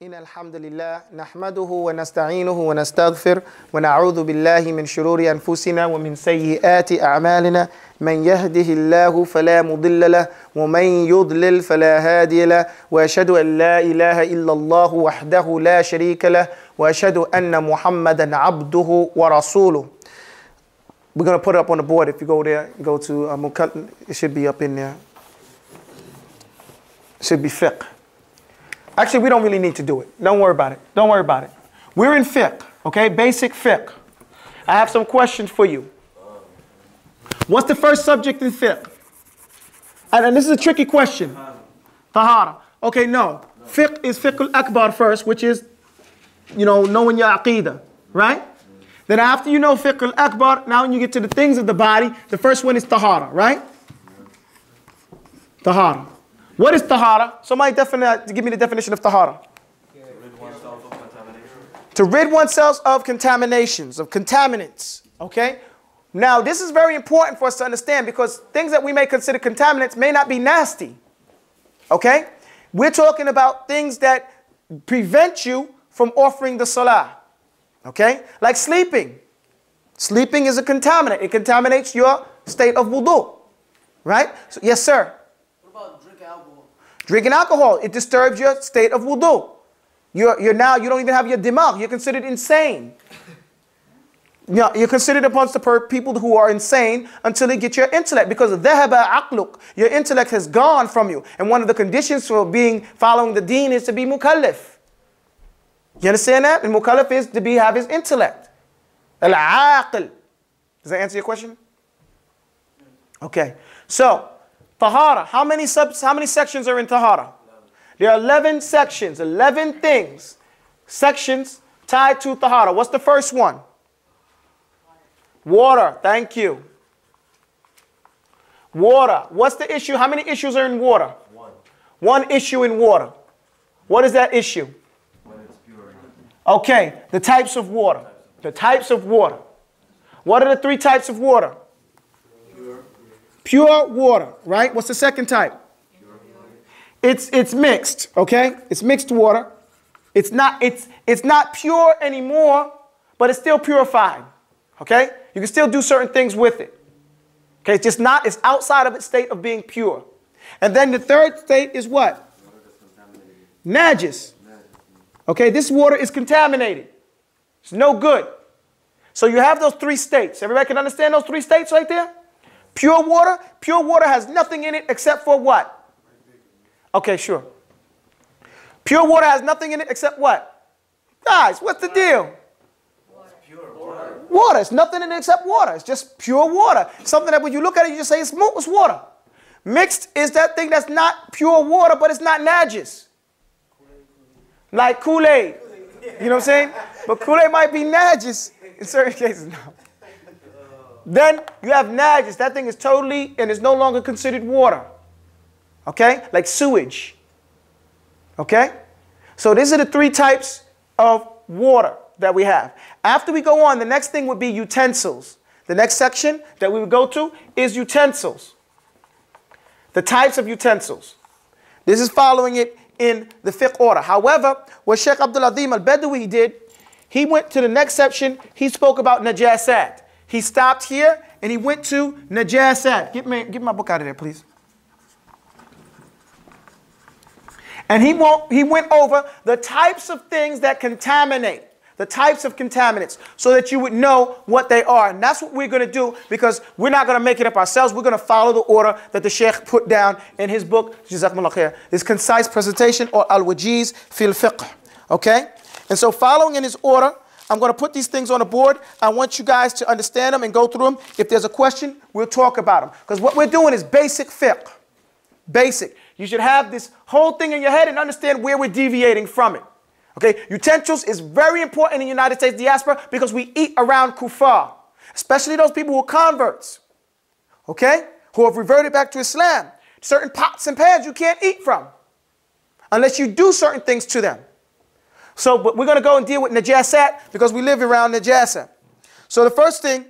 إن الحمد لله نحمده ونستعينه ونستغفر ونعوذ بالله من شرور أنفسنا ومن سيئات أعمالنا من يهده الله فلا مضل له ومن يضلل فلا هادي له وأشهد أن لا إله إلا الله وحده لا شريك له وأشهد أن محمدا عبده ورسوله. We're going to put it up on the board. If you go there, go to it should be up in there. It should be fiqh. Actually, we don't really need to do it. Don't worry about it. Don't worry about it. We're in fiqh, okay? Basic fiqh. I have some questions for you. What's the first subject in fiqh? And this is a tricky question. Tahara. Okay, no. Fiqh is fiqh al-akbar first, which is, knowing your aqidah, right? Then after you know fiqh al-akbar, now when you get to the things of the body, the first one is tahara, right? Tahara. What is tahara? Somebody give me the definition of tahara. To rid oneself of contaminations, of contaminants. Okay? Now, this is very important for us to understand because things that we may consider contaminants may not be nasty. Okay? We're talking about things that prevent you from offering the salah. Okay? Like sleeping. Sleeping is a contaminant. It contaminates your state of wudu. Right? So, yes, sir. Drinking alcohol, it disturbs your state of wudu. You don't even have your dimagh. You're considered insane. You're considered amongst the people who are insane until they get your intellect, because dhahaba aqluk, your intellect has gone from you. And one of the conditions for following the deen is to be mukallaf. You understand that? And mukallaf is to have his intellect. Al-aql. Does that answer your question? Okay. So, tahara, how many sections are in tahara? There are 11 sections, 11 sections tied to tahara. What's the first one? Water. Thank you. Water. What's the issue? How many issues are in water? One issue in water. What is that issue? When it's pure. Okay, the types of water. The types of water. What are the three types of water? Pure water, right? What's the second type? It's mixed, okay? It's mixed water. It's not pure anymore, but it's still purified. Okay? You can still do certain things with it. Okay, it's outside of its state of being pure. And then the third state is what? Najis. Okay, this water is contaminated. It's no good. So you have those three states. Everybody can understand those three states right there? Pure water has nothing in it except for what? Okay, sure. Pure water has nothing in it except what? Guys, what's the deal? Water. It's nothing in it except water. It's just pure water. Something that when you look at it, you just say it's water. Mixed is that thing that's not pure water, but it's not najis. Like Kool-Aid. You know what I'm saying? But Kool-Aid might be najis in certain cases. No. Then you have najis. That thing is totally and is no longer considered water. Okay? Like sewage. Okay? So these are the three types of water that we have. After we go on, the next thing would be utensils. The next section that we would go to is utensils. The types of utensils. This is following it in the fiqh order. However, what Sheikh Abdul-Azim al-Badawi did, he went to the next section. He spoke about najasat. He stopped here and he went to najasat. Get my book out of there, please. And he went over the types of things that contaminate, the types of contaminants, so that you would know what they are. And that's what we're going to do, because we're not going to make it up ourselves. We're going to follow the order that the Sheikh put down in his book, Jazakumullah khair, his concise presentation, or Al-Wajiz fil Fiqh. Okay? And so following in his order, I'm going to put these things on the board. I want you guys to understand them and go through them. If there's a question, we'll talk about them. Because what we're doing is basic fiqh. Basic. You should have this whole thing in your head and understand where we're deviating from it. Okay? Utensils is very important in the United States diaspora because we eat around kuffar. Especially those people who are converts. Okay? Who have reverted back to Islam. Certain pots and pans you can't eat from. Unless you do certain things to them. So, but we're going to go and deal with najasat because we live around najasa. So the first thing,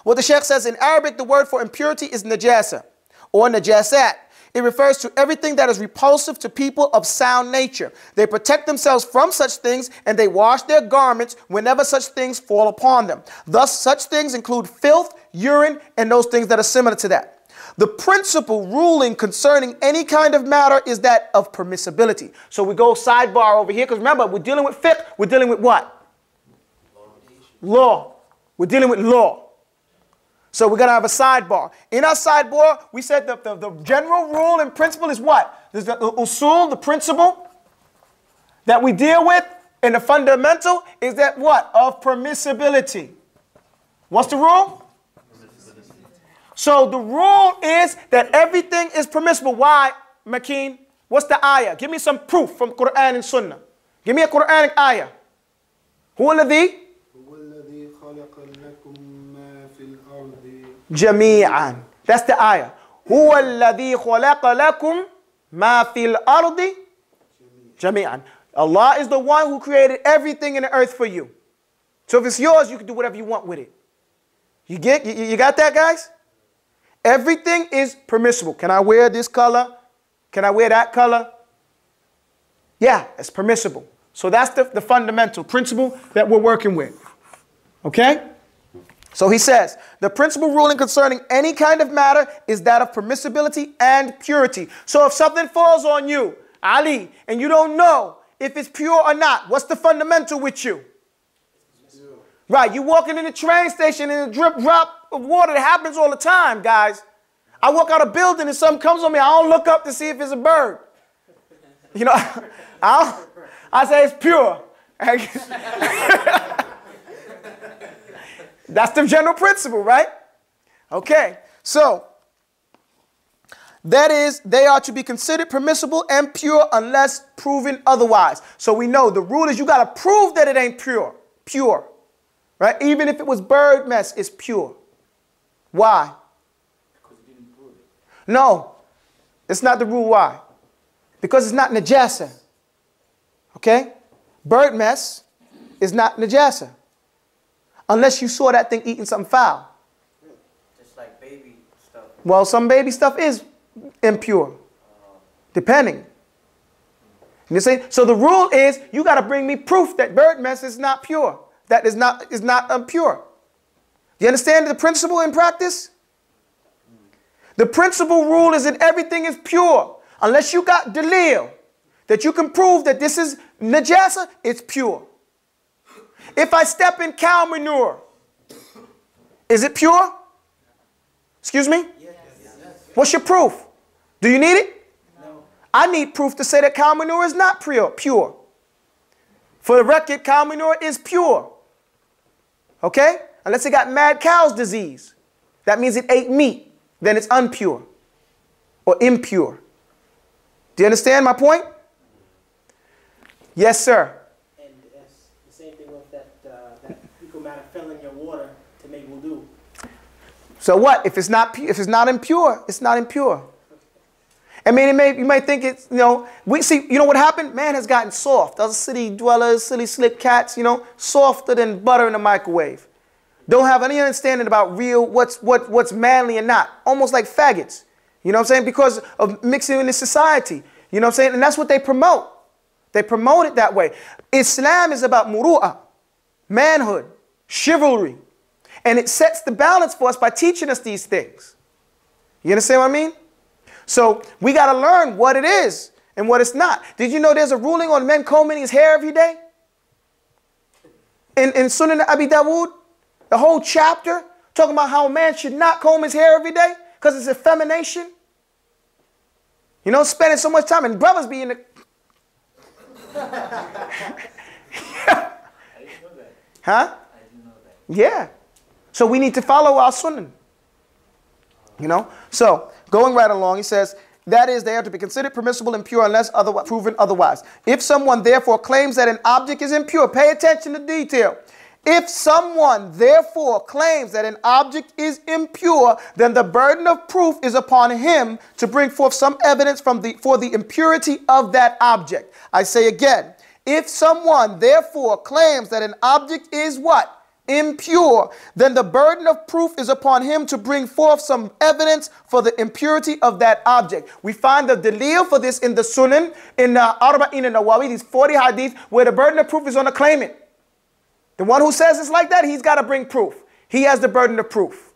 what the Sheikh says in Arabic, the word for impurity is najasa or najasat. It refers to everything that is repulsive to people of sound nature. They protect themselves from such things, and they wash their garments whenever such things fall upon them. Thus, such things include filth, urine, and those things that are similar to that. The principal ruling concerning any kind of matter is that of permissibility. So we go sidebar over here, because remember, we're dealing with fiqh, we're dealing with what? Law. We're dealing with law. So we're going to have a sidebar. In our sidebar, we said the general rule and principle is what? There's the usul, the principle that we deal with, and the fundamental is that what? Of permissibility. What's the rule? So the rule is that everything is permissible. Why, Makeen? What's the ayah? Give me some proof from Quran and Sunnah. Give me a Quranic ayah. Huwa alladhi جميعا. That's the ayah. هو الذي خلق لكم ما في الأرض جميعا. Allah is the one who created everything in the earth for you. So if it's yours, you can do whatever you want with it. You got that, guys? Everything is permissible. Can I wear this color? Can I wear that color? Yeah, it's permissible. So that's the fundamental principle that we're working with. Okay? So he says, the principal ruling concerning any kind of matter is that of permissibility and purity. So if something falls on you, Ali, and you don't know if it's pure or not, what's the fundamental with you? Right, you walking in the train station and a drip drop of water that happens all the time, guys. I walk out a building and something comes on me, I don't look up to see if it's a bird. You know, I say it's pure. That's the general principle, right? Okay, so that is, they are to be considered permissible and pure unless proven otherwise. So we know the rule is you got to prove that it ain't pure, right? Even if it was bird mess, it's pure. Why? Because you didn't prove it. No, it's not the rule. Why? Because it's not najasa. Okay? Bird mess is not najasa. Unless you saw that thing eating something foul. Just like baby stuff. Well, some baby stuff is impure. Depending. You see? So the rule is you got to bring me proof that bird mess is not pure. That is not pure. Do you understand the principle in practice? The principal rule is that everything is pure. Unless you got dalil that you can prove that this is najasa, it's pure. If I step in cow manure, is it pure? Excuse me? Yes. What's your proof? Do you need it? No. I need proof to say that cow manure is not pure. For the record, cow manure is pure. Okay? Unless it got mad cow's disease. That means it ate meat. Then it's unpure or impure. Do you understand my point? Yes, sir. And it's the same thing with that fecal matter fell in your water to make wudu. So what? If it's not impure, it's not impure. I mean, you may think it's, we see, what happened? Man has gotten soft. Those city dwellers, silly slick cats, softer than butter in the microwave. Don't have any understanding about real, what's manly and not. Almost like faggots. You know what I'm saying? Because of mixing in this society. You know what I'm saying? And that's what they promote. They promote it that way. Islam is about muru'ah, manhood, chivalry. And it sets the balance for us by teaching us these things. You understand what I mean? So we got to learn what it is and what it's not. Did you know there's a ruling on men combing his hair every day? In Sunan Abi Dawood, the whole chapter talking about how a man should not comb his hair every day because it's effemination. Spending so much time, and brothers be in the... I didn't know that. Huh? I didn't know that. Yeah. So we need to follow our sunnah. So going right along, he says, that is, they are to be considered permissible and pure unless proven otherwise. If someone therefore claims that an object is impure, pay attention to detail. If someone therefore claims that an object is impure, then the burden of proof is upon him to bring forth some evidence for the impurity of that object. I say again, if someone therefore claims that an object is what? impure, then the burden of proof is upon him to bring forth some evidence for the impurity of that object. We find the dalil for this in the Sunan, in Arba'in and Nawawi, these 40 hadith, where the burden of proof is on the claimant. The one who says it's like that, he's got to bring proof. He has the burden of proof.